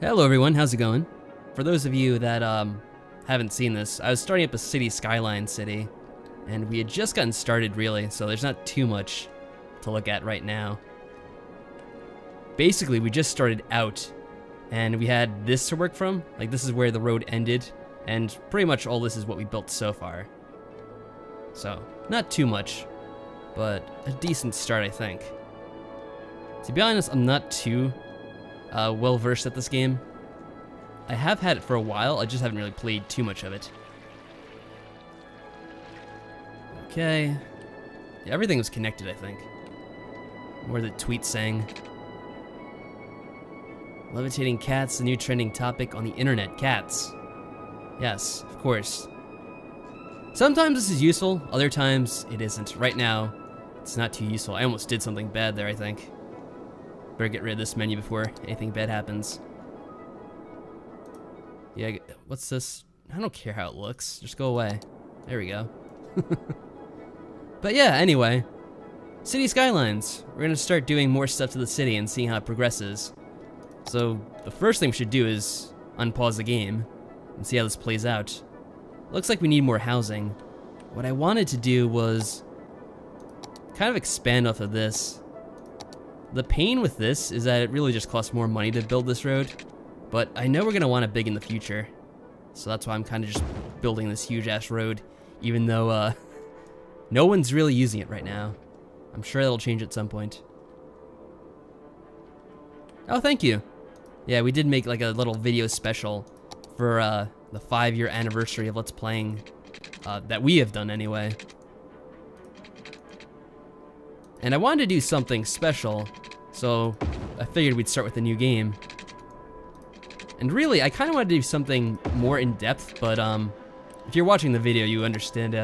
Hello everyone, how's it going? For those of you that haven't seen this, I was starting up a city, Skylines city, and we had just gotten started really, so there's not too much to look at right now. Basically, we just started out, and we had this to work from. Like, this is where the road ended, and pretty much all this is what we built so far. So, not too much, but a decent start, I think. To be honest, I'm not too well versed at this game. I have had it for a while, I just haven't really played too much of it. Okay. Yeah, everything was connected, I think. Where the tweet saying. Levitating cats, the new trending topic on the internet. Cats. Yes, of course. Sometimes this is useful, other times it isn't. Right now, it's not too useful. I almost did something bad there, I think. Better get rid of this menu before anything bad happens. Yeah, what's this? I don't care how it looks. Just go away. There we go. But yeah, anyway. City Skylines. We're gonna start doing more stuff to the city and seeing how it progresses. So, the first thing we should do is unpause the game and see how this plays out. Looks like we need more housing. What I wanted to do was kind of expand off of this. The pain with this is that it really just costs more money to build this road, but I know we're gonna want it big in the future. So that's why I'm kind of just building this huge ass road, even though no one's really using it right now. I'm sure that'll change at some point. Oh, thank you. Yeah, we did make like a little video special for the 5-year anniversary of Let's Playing, that we have done anyway. And I wanted to do something special, so I figured we'd start with a new game. And really, I kind of wanted to do something more in-depth, but if you're watching the video, you understand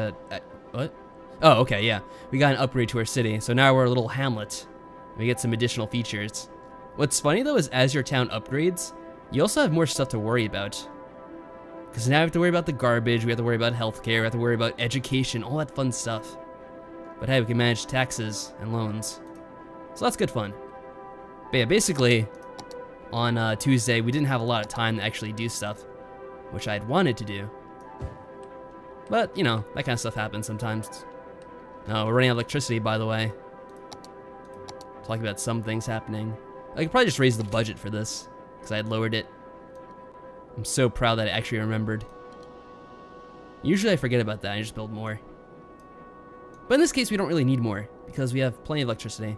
what? Oh, okay, yeah. We got an upgrade to our city, so now we're a little hamlet. We get some additional features. What's funny though is as your town upgrades, you also have more stuff to worry about. Because now we have to worry about the garbage, we have to worry about healthcare, we have to worry about education, all that fun stuff. But hey, we can manage taxes and loans. So that's good fun. But yeah, basically, on Tuesday, we didn't have a lot of time to actually do stuff, which I'd wanted to do. But, you know, that kind of stuff happens sometimes. Oh, we're running out of electricity, by the way. Talking about some things happening. I could probably just raise the budget for this, because I had lowered it. I'm so proud that I actually remembered. Usually I forget about that, I just build more. But in this case, we don't really need more, because we have plenty of electricity.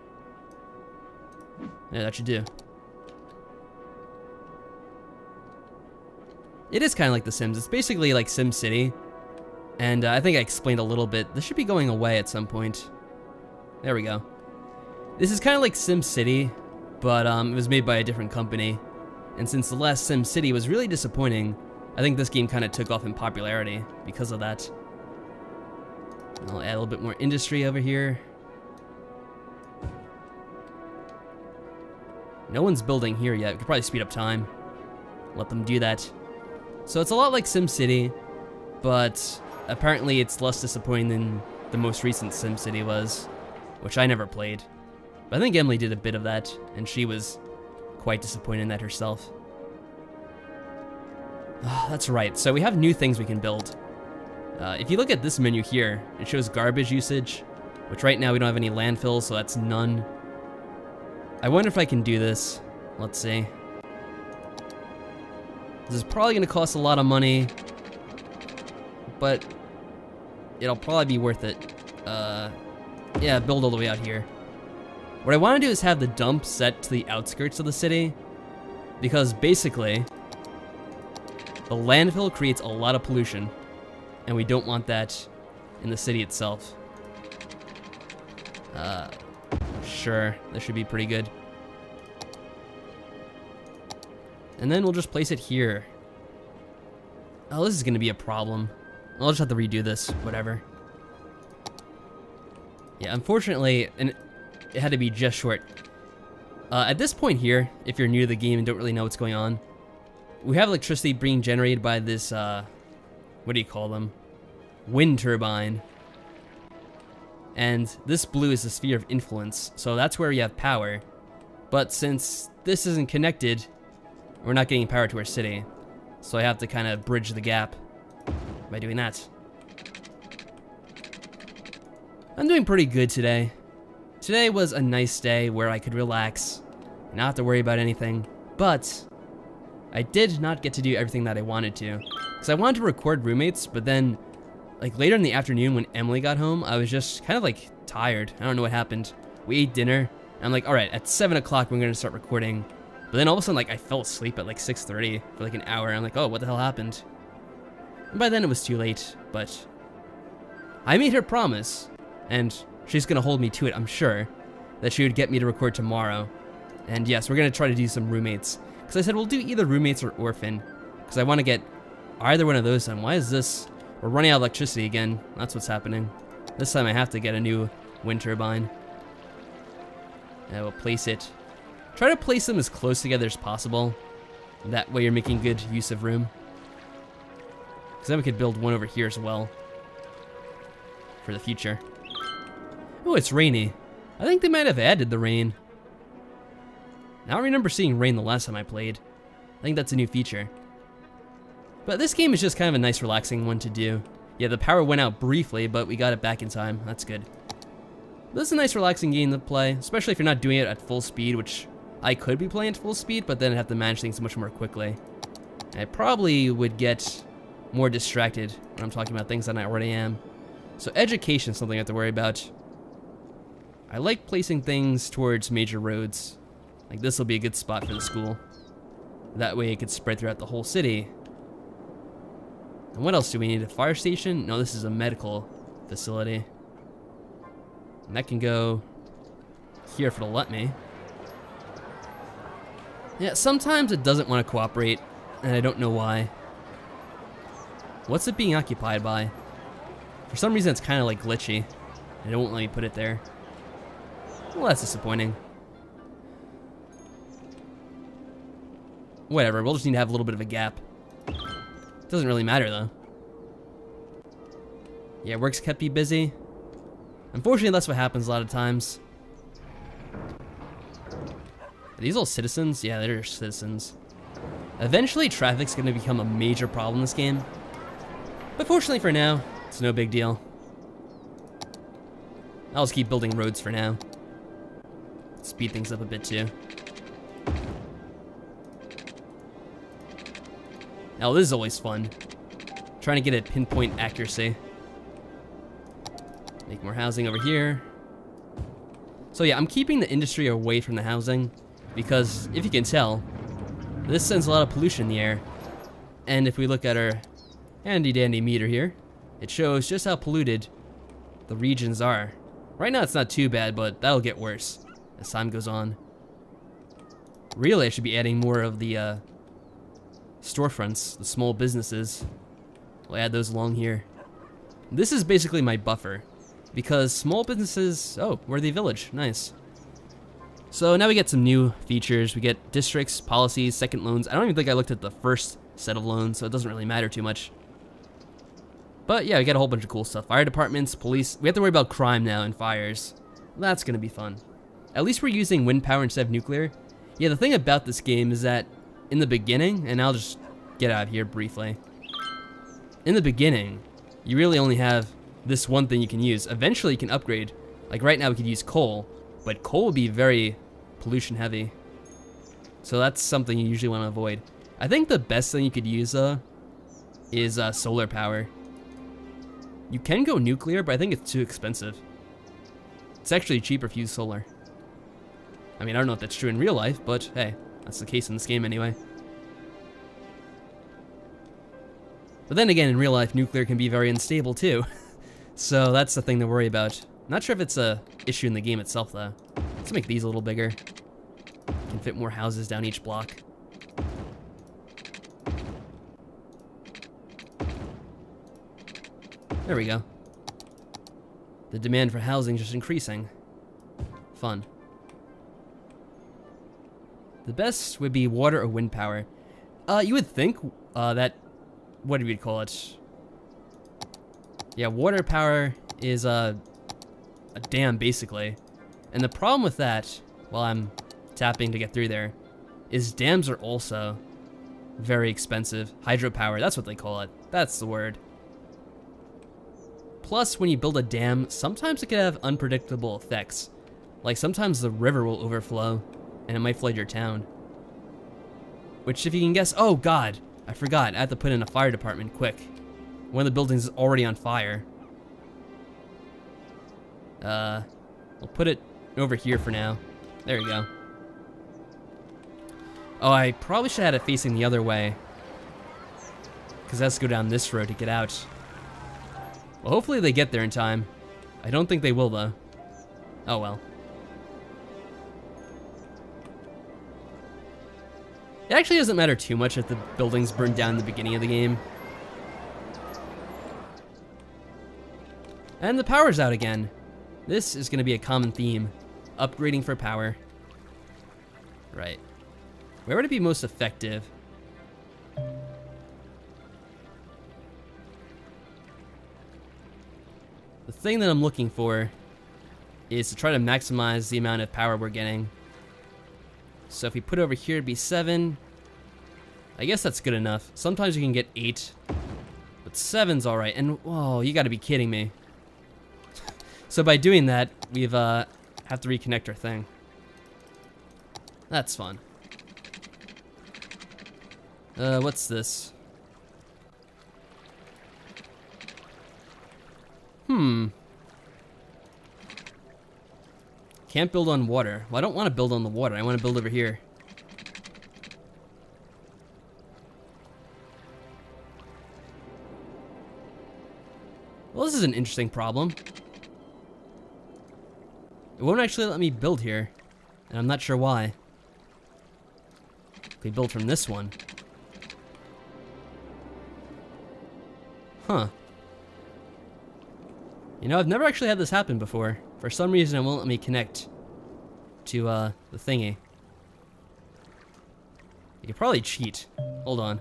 Yeah, that should do. It is kind of like The Sims. It's basically like Sim City. And I think I explained a little bit. This should be going away at some point. There we go. This is kind of like Sim City, but it was made by a different company. And since the last Sim City was really disappointing, I think this game kind of took off in popularity because of that. I'll add a little bit more industry over here. No one's building here yet. We could probably speed up time. Let them do that. So it's a lot like SimCity, but apparently it's less disappointing than the most recent SimCity was, which I never played. But I think Emily did a bit of that, and she was quite disappointed in that herself. That's right, so we have new things we can build. If you look at this menu here, it shows garbage usage, which right now we don't have any landfills, so that's none. I wonder if I can do this. Let's see. This is probably going to cost a lot of money, but it'll probably be worth it. Yeah, build all the way out here. What I want to do is have the dump set to the outskirts of the city, because basically, the landfill creates a lot of pollution, and we don't want that in the city itself. Sure, this should be pretty good. And then we'll just place it here. Oh, this is gonna be a problem. I'll just have to redo this, whatever. Yeah, unfortunately, and it had to be just short. At this point here, if you're new to the game and don't really know what's going on, we have electricity being generated by this, what do you call them? Wind turbine. And this blue is the sphere of influence, so that's where you have power. But since this isn't connected, We're not getting power to our city. So I have to kind of bridge the gap by doing that. I'm doing pretty good today. Today was a nice day where I could relax, not have to worry about anything, but I did not get to do everything that I wanted to. Because I wanted to record roommates, but then, like later in the afternoon when Emily got home, I was just kind of like tired. I don't know what happened. We ate dinner, and I'm like, alright, at 7 o'clock we're gonna start recording. But then all of a sudden, like, I fell asleep at like 6:30 for like an hour. I'm like, oh, what the hell happened? And by then it was too late, but I made her promise, and she's gonna hold me to it, I'm sure, that she would get me to record tomorrow. And yes, we're gonna try to do some roommates. Because I said we'll do either roommates or orphan. Because I want to get either one of those done. Why is this? We're running out of electricity again. That's what's happening. This time I have to get a new wind turbine. And we'll place it. Try to place them as close together as possible. That way you're making good use of room. Because then we could build one over here as well. For the future. Oh, it's rainy. I think they might have added the rain. I don't remember seeing rain the last time I played. I think that's a new feature. But this game is just kind of a nice relaxing one to do. Yeah, the power went out briefly, but we got it back in time. That's good. This is a nice relaxing game to play, especially if you're not doing it at full speed, which I could be playing at full speed, but then I'd have to manage things much more quickly. I probably would get more distracted when I'm talking about things that I already am. So education is something I have to worry about. I like placing things towards major roads. Like this will be a good spot for the school. That way it could spread throughout the whole city. And what else do we need? A fire station? No, this is a medical facility. And that can go here if it'll let me. Yeah, sometimes it doesn't want to cooperate, and I don't know why. What's it being occupied by? For some reason it's kind of like glitchy. It won't let me put it there. Well, that's disappointing. Whatever, we'll just need to have a little bit of a gap. Doesn't really matter though. Yeah, work's kept me busy. Unfortunately, that's what happens a lot of times. Are these all citizens? Yeah, they're citizens. Eventually, traffic's gonna become a major problem in this game. But fortunately for now, it's no big deal. I'll just keep building roads for now. Speed things up a bit too. Oh, this is always fun. Trying to get a pinpoint accuracy. Make more housing over here. So yeah, I'm keeping the industry away from the housing because if you can tell, this sends a lot of pollution in the air. And if we look at our handy dandy meter here, it shows just how polluted the regions are. Right now it's not too bad, but that'll get worse as time goes on. Really, I should be adding more of the storefronts, the small businesses. We'll add those along here. This is basically my buffer because small businesses, oh, we're the village, nice. So now we get some new features. We get districts, policies, second loans. I don't even think I looked at the first set of loans, so it doesn't really matter too much. But yeah, we got a whole bunch of cool stuff. Fire departments, police. We have to worry about crime now and fires. That's gonna be fun. At least we're using wind power instead of nuclear. Yeah, the thing about this game is that in the beginning, and I'll just get out of here briefly. In the beginning, you really only have this one thing you can use. Eventually you can upgrade. Like right now we could use coal, but coal would be very pollution heavy. So that's something you usually want to avoid. I think the best thing you could use is solar power. You can go nuclear, but I think it's too expensive. It's actually cheaper if you use solar. I mean, I don't know if that's true in real life, but hey, that's the case in this game anyway. But then again, in real life, nuclear can be very unstable too. So that's the thing to worry about. Not sure if it's a issue in the game itself though. Let's make these a little bigger. Can fit more houses down each block. There we go. The demand for housing is just increasing. Fun. The best would be water or wind power. You would think that, what do we call it? Yeah, water power is a dam basically. And the problem with that, while I'm tapping to get through there, is dams are also very expensive. Hydropower, that's what they call it. That's the word. Plus, when you build a dam, sometimes it can have unpredictable effects. Like sometimes the river will overflow and it might flood your town. Which, if you can guess, oh god, I forgot, I have to put in a fire department quick. One of the buildings is already on fire. I'll put it over here for now. There you go. Oh, I probably should have had it facing the other way, because it has to go down this road to get out. Well, hopefully they get there in time. I don't think they will, though. Oh well. It actually doesn't matter too much if the buildings burn down in the beginning of the game. And the power's out again. This is going to be a common theme. Upgrading for power. Right. Where would it be most effective? The thing that I'm looking for is to try to maximize the amount of power we're getting. So if we put it over here, it'd be 7. I guess that's good enough. Sometimes you can get 8, but 7's all right. And whoa, you gotta be kidding me. So by doing that, we've have to reconnect our thing. That's fun. What's this? Can't build on water. Well, I don't want to build on the water. I want to build over here. Well, this is an interesting problem. It won't actually let me build here, and I'm not sure why. We build from this one. Huh. You know, I've never actually had this happen before. For some reason, it won't let me connect to the thingy. You could probably cheat. Hold on.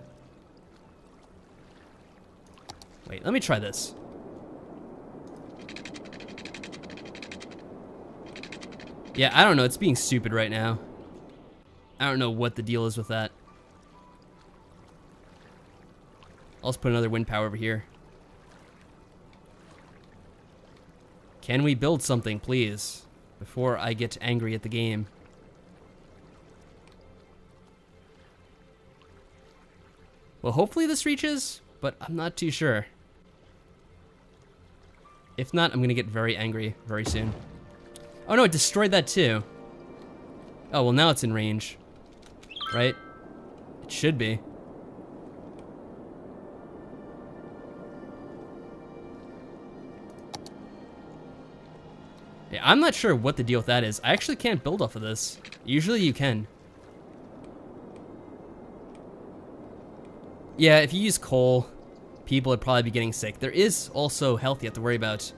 Wait, let me try this. Yeah, I don't know. It's being stupid right now. I don't know what the deal is with that. I'll just put another wind power over here. Can we build something, please, before I get angry at the game? Well, hopefully this reaches, but I'm not too sure. If not, I'm gonna get very angry very soon. Oh no, it destroyed that too. Oh, well now it's in range. Right? It should be. Yeah, I'm not sure what the deal with that is. I actually can't build off of this. Usually you can. Yeah, if you use coal, people would probably be getting sick. There is also health you have to worry about.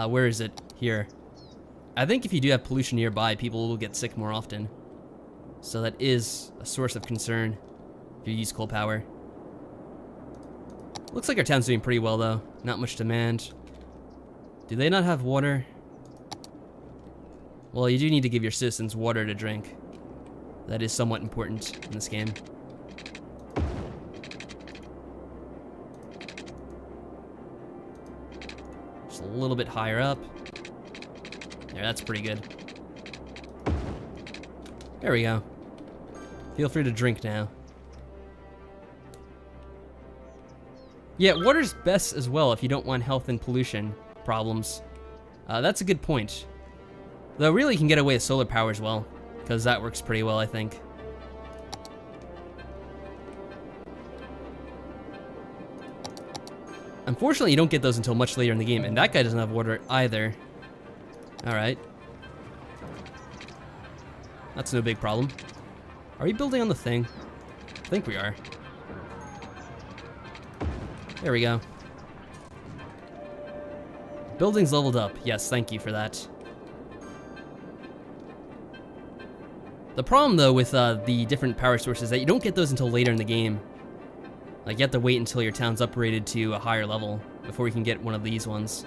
Where is it? Here. I think if you do have pollution nearby, people will get sick more often. So that is a source of concern if you use coal power. Looks like our town's doing pretty well though. Not much demand. Do they not have water? Well, you do need to give your citizens water to drink. That is somewhat important in this game. Just a little bit higher up. There, that's pretty good. There we go. Feel free to drink now. Yeah, water's best as well if you don't want health and pollution problems. That's a good point. Though really you can get away with solar power as well, because that works pretty well, I think. Unfortunately, you don't get those until much later in the game, and that guy doesn't have water either. Alright. That's no big problem. Are we building on the thing? I think we are. There we go. Building's leveled up. Yes, thank you for that. The problem, though, with the different power sources is that you don't get those until later in the game. Like, you have to wait until your town's uprated to a higher level before you can get one of these ones.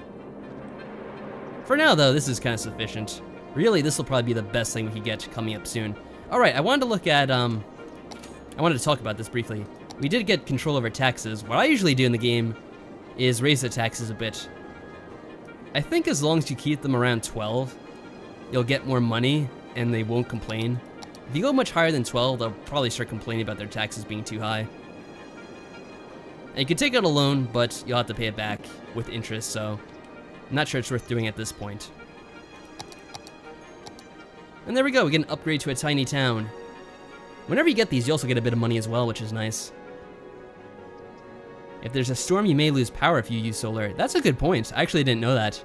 For now, though, this is kind of sufficient. Really, this will probably be the best thing we could get coming up soon. Alright, I wanted to look at I wanted to talk about this briefly. We did get control over taxes. What I usually do in the game is raise the taxes a bit. I think as long as you keep them around 12, you'll get more money and they won't complain. If you go much higher than 12, they'll probably start complaining about their taxes being too high. And you can take out a loan, but you'll have to pay it back with interest, so I'm not sure it's worth doing at this point. And there we go, we get an upgrade to a tiny town. Whenever you get these, you also get a bit of money as well, which is nice. If there's a storm, you may lose power if you use solar. That's a good point. I actually didn't know that.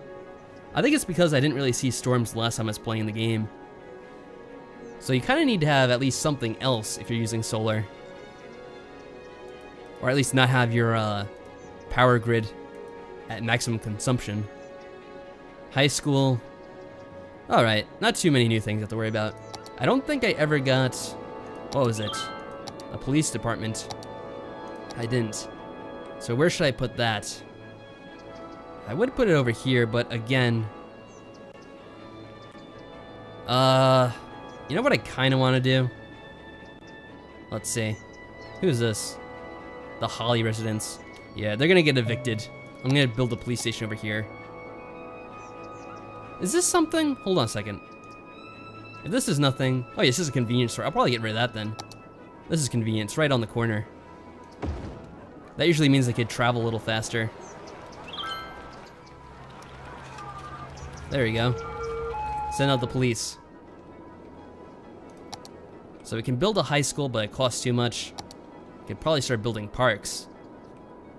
I think it's because I didn't really see storms the last time I was playing the game. So you kind of need to have at least something else if you're using solar. Or at least not have your power grid at maximum consumption. High school. Alright, not too many new things I have to worry about. I don't think I ever got... What was it? A police department. I didn't. So where should I put that? I would put it over here, but again... You know what I kind of want to do? Let's see. Who's this? The Holly residents. Yeah, they're gonna get evicted. I'm gonna build a police station over here. Is this something? Hold on a second. If this is nothing... Oh, yeah, this is a convenience store. I'll probably get rid of that then. This is convenience, right on the corner. That usually means they could travel a little faster. There you go. Send out the police. So we can build a high school, but it costs too much. We could probably start building parks.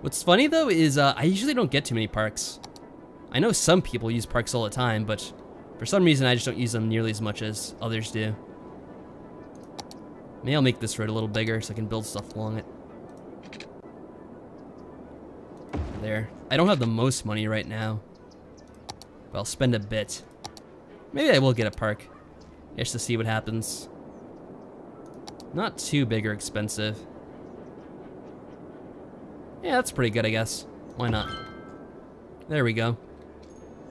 What's funny though is I usually don't get too many parks. I know some people use parks all the time, but for some reason I just don't use them nearly as much as others do. Maybe I'll make this road a little bigger so I can build stuff along it. There. I don't have the most money right now, but I'll spend a bit. Maybe I will get a park, just to see what happens. Not too big or expensive. Yeah, that's pretty good, I guess. Why not? There we go.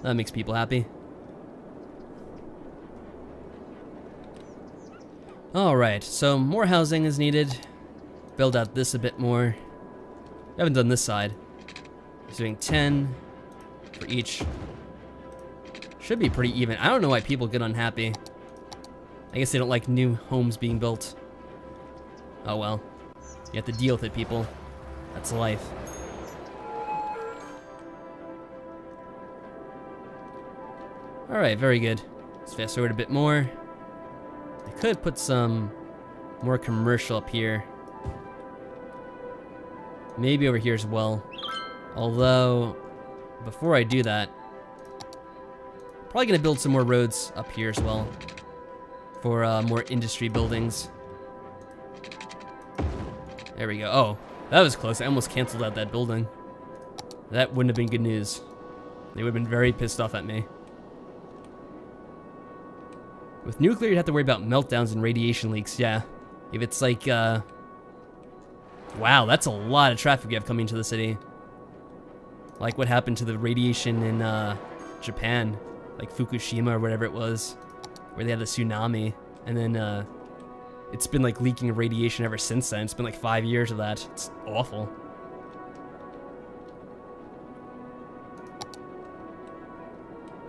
That makes people happy. Alright, so more housing is needed. Build out this a bit more. I haven't done this side. He's doing 10 for each. Should be pretty even. I don't know why people get unhappy. I guess they don't like new homes being built. Oh well. You have to deal with it, people. That's life. Alright, very good. Let's fast forward a bit more. I could put some more commercial up here. Maybe over here as well. Although, before I do that, I'm probably gonna build some more roads up here as well. For more industry buildings. There we go. Oh, that was close. I almost canceled out that building. That wouldn't have been good news. They would have been very pissed off at me. With nuclear, you'd have to worry about meltdowns and radiation leaks, yeah. If it's like, wow, that's a lot of traffic you have coming to the city. Like what happened to the radiation in, Japan. Like Fukushima or whatever it was. Where they had the tsunami. And then, it's been like leaking radiation ever since then. It's been like 5 years of that. It's awful.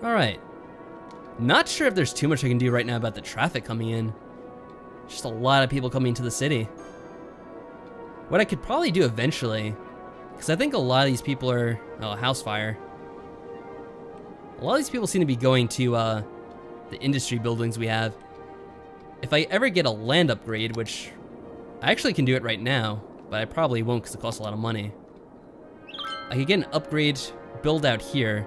Alright. Not sure if there's too much I can do right now about the traffic coming in. Just a lot of people coming to the city. What I could probably do eventually, because I think a lot of these people are... Oh, house fire. A lot of these people seem to be going to the industry buildings we have. If I ever get a land upgrade, which I actually can do it right now, but I probably won't because it costs a lot of money. I could get an upgrade, build out here,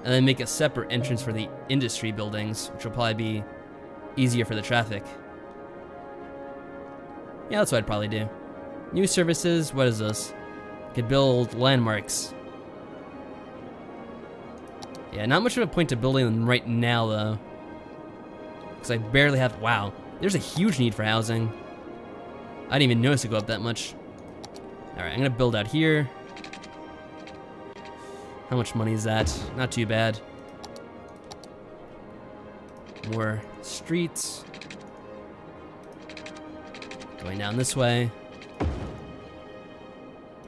and then make a separate entrance for the industry buildings, which will probably be easier for the traffic. Yeah, that's what I'd probably do. New services, what is this? Could build landmarks. Yeah, not much of a point to building them right now, though. Because I barely have... Wow, there's a huge need for housing. I didn't even notice it go up that much. Alright, I'm gonna build out here. How much money is that? Not too bad. More streets. Going down this way.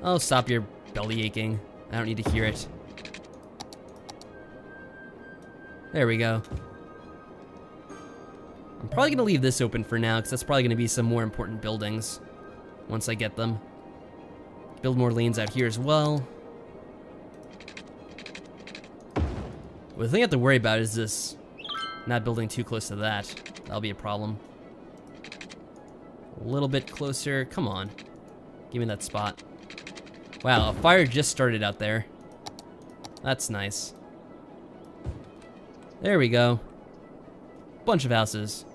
Oh, stop your belly aching. I don't need to hear it. There we go. I'm probably gonna leave this open for now, because that's probably gonna be some more important buildings once I get them. Build more lanes out here as well. The thing I have to worry about is this, not building too close to that. That'll be a problem. A little bit closer, come on. Give me that spot. Wow, a fire just started out there. That's nice. There we go. Bunch of houses.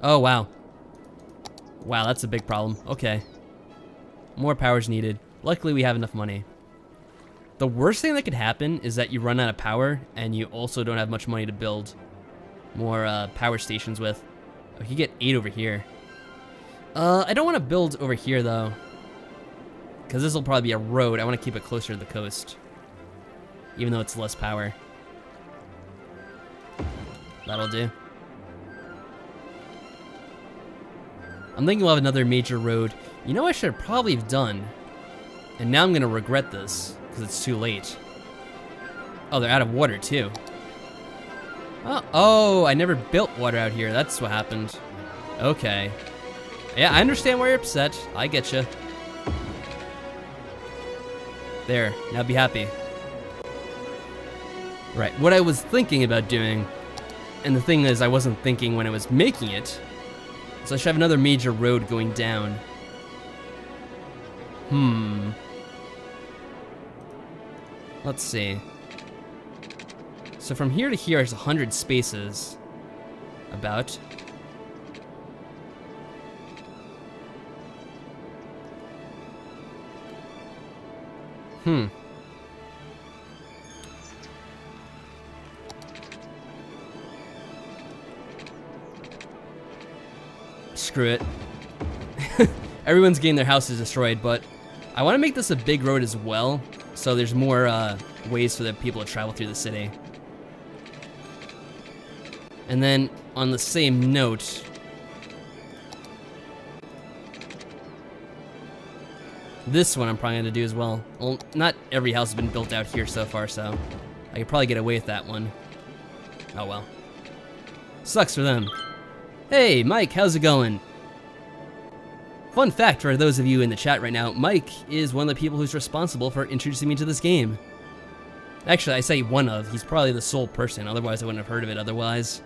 Oh, wow. Wow, that's a big problem. Okay. More power's needed. Luckily, we have enough money. The worst thing that could happen is that you run out of power and you also don't have much money to build more power stations with. Oh, you get 8 over here. I don't want to build over here though, because this will probably be a road. I want to keep it closer to the coast, even though it's less power. That'll do. I'm thinking we'll have another major road. You know what I should probably have done, and now I'm going to regret this, because it's too late. Oh, they're out of water too. Oh, I never built water out here. That's what happened. Okay. Yeah, I understand why you're upset. I get you. There, now be happy. Right, what I was thinking about doing, and the thing is I wasn't thinking when I was making it, so I should have another major road going down. Let's see. So from here to here is 100 spaces. About. Screw it. Everyone's getting their houses destroyed, but I want to make this a big road as well, so there's more ways for the people to travel through the city. And then, on the same note, this one I'm probably going to do as well. Well, not every house has been built out here so far, so I could probably get away with that one. Oh well. Sucks for them. Hey, Mike, how's it going? Fun fact for those of you in the chat right now, Mike is one of the people who's responsible for introducing me to this game. Actually, I say one of. He's probably the sole person, otherwise I wouldn't have heard of it otherwise.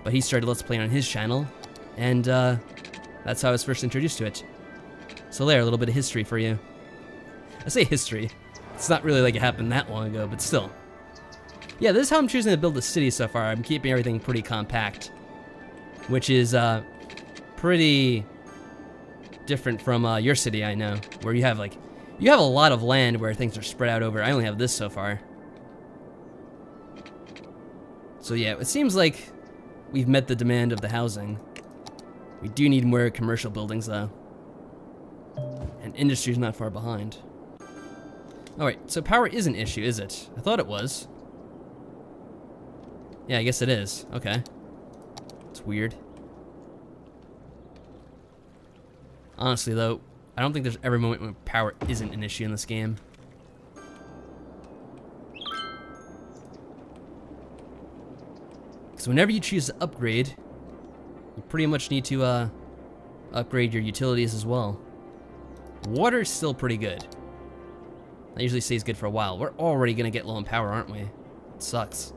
But he started Let's Play on his channel, and that's how I was first introduced to it. So there, a little bit of history for you. I say history. It's not really like it happened that long ago, but still. Yeah, this is how I'm choosing to build the city so far. I'm keeping everything pretty compact, which is pretty different from your city, I know, where you have a lot of land where things are spread out over. I only have this so far. So yeah, it seems like we've met the demand of the housing. We do need more commercial buildings though. And industry's not far behind. Alright, so power is an issue, is it? I thought it was. Yeah, I guess it is. Okay. It's weird. Honestly though, I don't think there's ever a moment when power isn't an issue in this game. So whenever you choose to upgrade, you pretty much need to upgrade your utilities as well. Water's still pretty good. That usually stays good for a while. We're already gonna get low on power, aren't we? It sucks.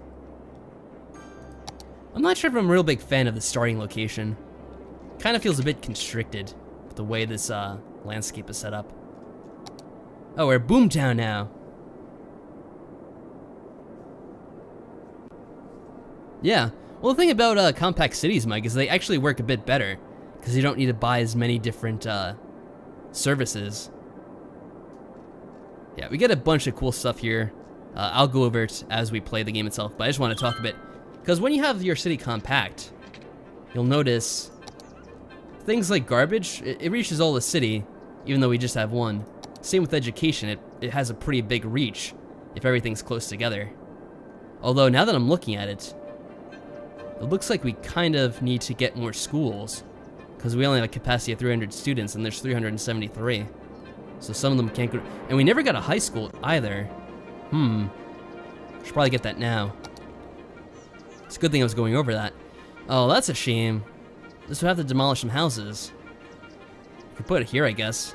I'm not sure if I'm a real big fan of the starting location. Kind of feels a bit constricted with the way this landscape is set up. Oh, we're Boomtown now. Yeah. Well, the thing about compact cities, Mike, is they actually work a bit better because you don't need to buy as many different services. Yeah, we get a bunch of cool stuff here. I'll go over it as we play the game itself, but I just want to talk a bit. Because when you have your city compact, you'll notice things like garbage, it reaches all the city, even though we just have one. Same with education, it has a pretty big reach if everything's close together. Although, now that I'm looking at it, it looks like we kind of need to get more schools, because we only have a capacity of 300 students, and there's 373. So some of them can't go, and we never got a high school either. Should probably get that now. It's a good thing I was going over that. Oh, that's a shame. This would have to demolish some houses. Could put it here, I guess.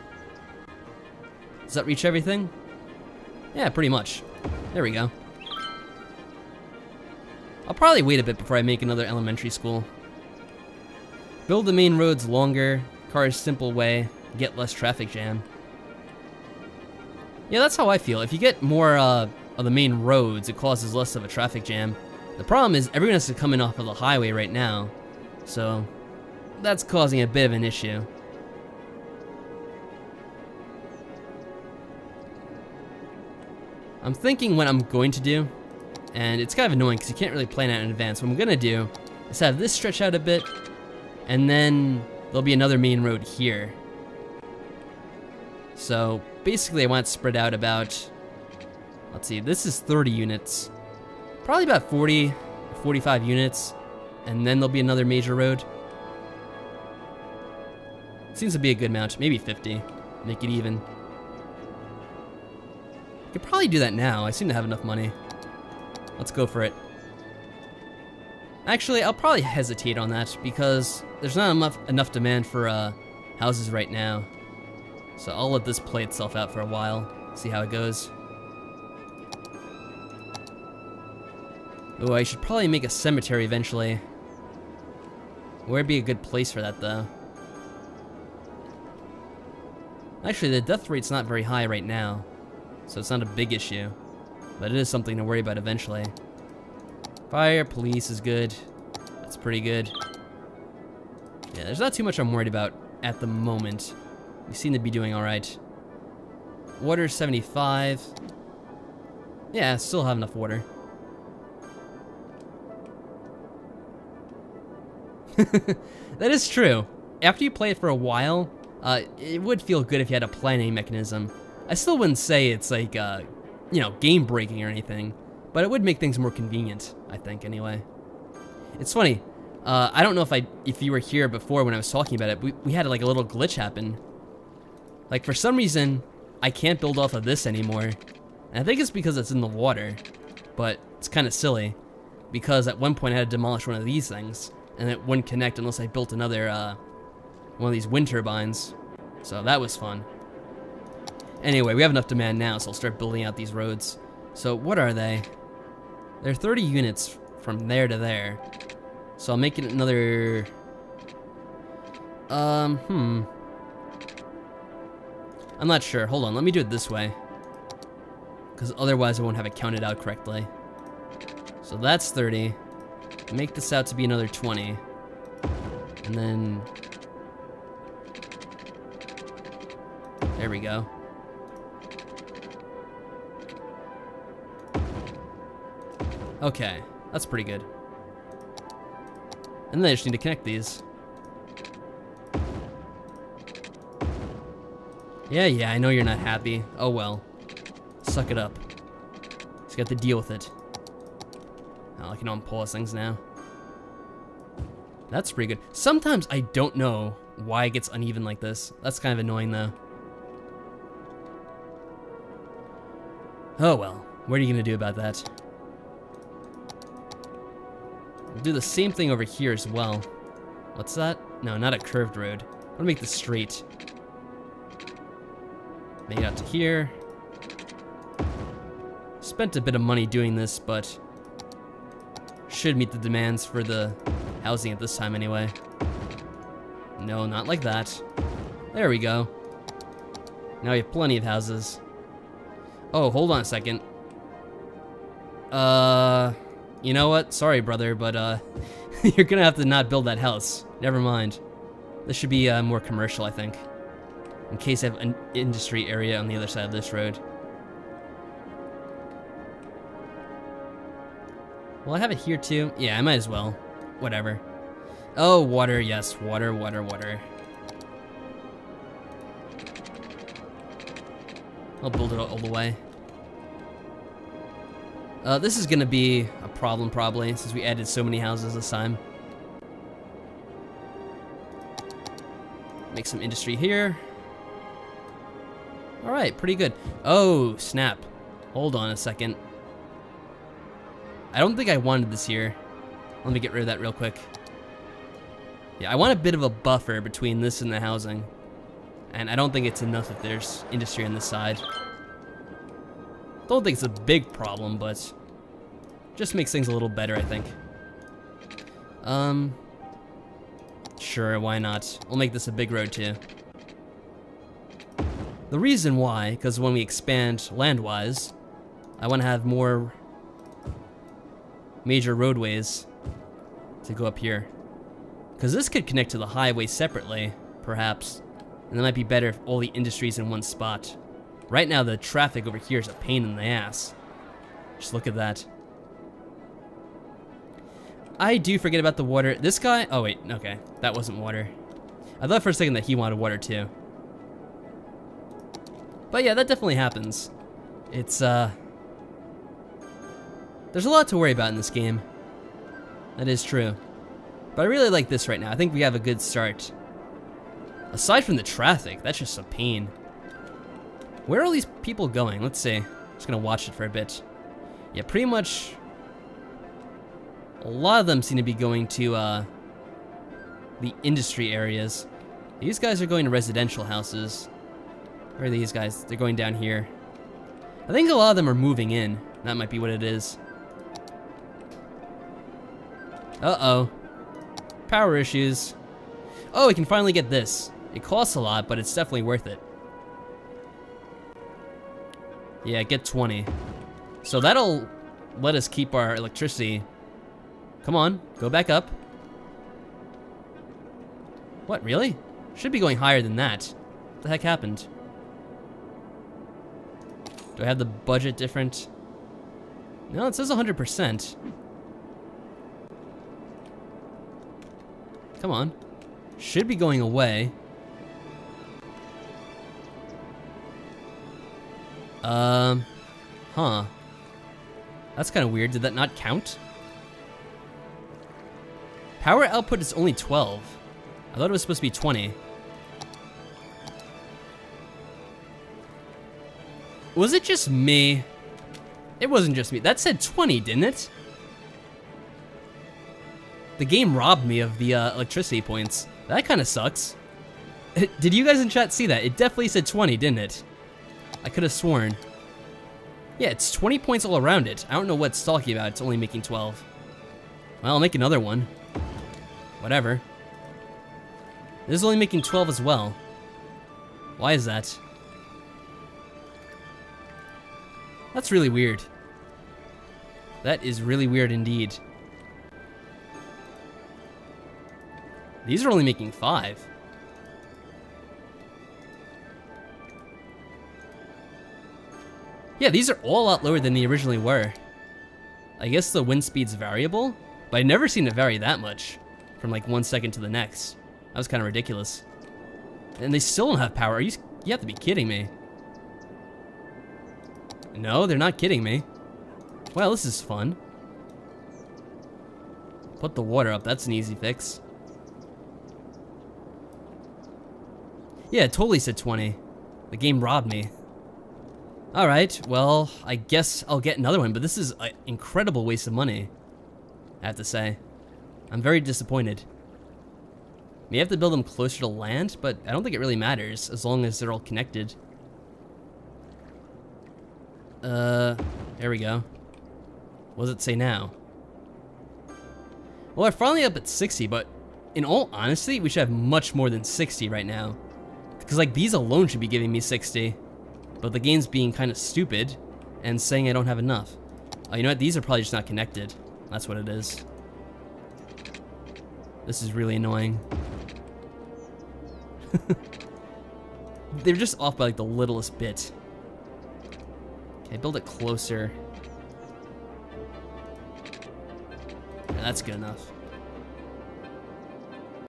Does that reach everything? Yeah, pretty much. There we go. I'll probably wait a bit before I make another elementary school. Build the main roads longer, cars simple way, get less traffic jam. Yeah, that's how I feel. If you get more of the main roads, it causes less of a traffic jam. The problem is everyone has to come in off of the highway right now, so that's causing a bit of an issue. I'm thinking what I'm going to do, and it's kind of annoying because you can't really plan out in advance. What I'm going to do is have this stretch out a bit, and then there'll be another main road here. So basically I want it spread out about, let's see, this is 30 units. Probably about 40, 45 units, and then there'll be another major road. Seems to be a good amount, maybe 50, make it even. I could probably do that now, I seem to have enough money. Let's go for it. Actually, I'll probably hesitate on that because there's not enough demand for houses right now. So I'll let this play itself out for a while, see how it goes. Oh, I should probably make a cemetery eventually. Where'd be a good place for that, though? Actually, the death rate's not very high right now, so it's not a big issue. But it is something to worry about eventually. Fire, police is good. That's pretty good. Yeah, there's not too much I'm worried about at the moment. We seem to be doing alright. Water 75. Yeah, still have enough water. That is true. After you play it for a while, it would feel good if you had a planning mechanism. I still wouldn't say it's like, you know, game breaking or anything, but it would make things more convenient, I think, anyway. It's funny. I don't know if you were here before when I was talking about it. We had like a little glitch happen. Like, for some reason, I can't build off of this anymore. And I think it's because it's in the water. But it's kind of silly. Because at one point I had to demolish one of these things. And it wouldn't connect unless I built another, one of these wind turbines. So that was fun. Anyway, we have enough demand now, so I'll start building out these roads. So what are they? They're 30 units from there to there. So I'll make it another... I'm not sure. Hold on, let me do it this way. Because otherwise I won't have it counted out correctly. So that's 30. Make this out to be another 20. And then... there we go. Okay, that's pretty good. And then I just need to connect these. Yeah, I know you're not happy. Oh well. Suck it up. Just got to deal with it. Oh, I can unpause things now. That's pretty good. Sometimes I don't know why it gets uneven like this. That's kind of annoying though. Oh well. What are you gonna do about that? We'll do the same thing over here as well. What's that? No, not a curved road. I want to make this straight. Make it out to here. Spent a bit of money doing this, but should meet the demands for the housing at this time anyway. No, not like that. There we go. Now we have plenty of houses. Oh, hold on a second. You know what? Sorry, brother, but you're gonna have to not build that house. Never mind. This should be more commercial, I think. In case I have an industry area on the other side of this road. Will I have it here too? Yeah, I might as well. Whatever. Oh, water, yes. Water, water, water. I'll build it all the way. This is gonna be a problem probably, since we added so many houses this time. Make some industry here. Alright, pretty good. Oh, snap. Hold on a second. I don't think I wanted this here. Let me get rid of that real quick. Yeah, I want a bit of a buffer between this and the housing. And I don't think it's enough if there's industry on this side. Don't think it's a big problem, but just makes things a little better, I think. Sure, why not? We'll make this a big road too. The reason why, because when we expand land-wise, I want to have more major roadways to go up here. Because this could connect to the highway separately, perhaps. And that might be better if all the industry's in one spot. Right now, the traffic over here is a pain in the ass. Just look at that. I do forget about the water. This guy, oh wait, okay. That wasn't water. I thought for a second that he wanted water too. But yeah, that definitely happens. It's, there's a lot to worry about in this game. That is true. But I really like this right now. I think we have a good start. Aside from the traffic, that's just a pain. Where are all these people going? Let's see. Just gonna watch it for a bit. Yeah, pretty much a lot of them seem to be going to the industry areas. These guys are going to residential houses. Where are these guys? They're going down here. I think a lot of them are moving in. That might be what it is. Uh-oh. Power issues. Oh, we can finally get this. It costs a lot, but it's definitely worth it. Yeah, get 20. So that'll let us keep our electricity. Come on, go back up. What, really? Should be going higher than that. What the heck happened? Do I have the budget different? No, it says 100%. Come on. Should be going away. Huh. That's kind of weird. Did that not count? Power output is only 12. I thought it was supposed to be 20. Was it just me? It wasn't just me. That said 20, didn't it? The game robbed me of the electricity points. That kind of sucks. Did you guys in chat see that? It definitely said 20, didn't it? I could have sworn. Yeah, it's 20 points all around it. I don't know what it's talking about. It's only making 12. Well, I'll make another one. Whatever. This is only making 12 as well. Why is that? That's really weird. That is really weird indeed. These are only making 5. Yeah, these are all a lot lower than they originally were. I guess the wind speed's variable, but I've never seen it vary that much from like 1 second to the next. That was kind of ridiculous. And they still don't have power. You have to be kidding me. No, they're not kidding me. Well, this is fun. Put the water up. That's an easy fix. Yeah, it totally said 20. The game robbed me. Alright, well, I guess I'll get another one, but this is an incredible waste of money, I have to say. I'm very disappointed. May have to build them closer to land, but I don't think it really matters, as long as they're all connected. There we go. What does it say now? Well, we're finally up at 60, but in all honesty, we should have much more than 60 right now. Because, like, these alone should be giving me 60. But the game's being kind of stupid and saying I don't have enough. Oh, you know what? These are probably just not connected. That's what it is. This is really annoying. They're just off by, like, the littlest bit. Okay, build it closer. Yeah, that's good enough.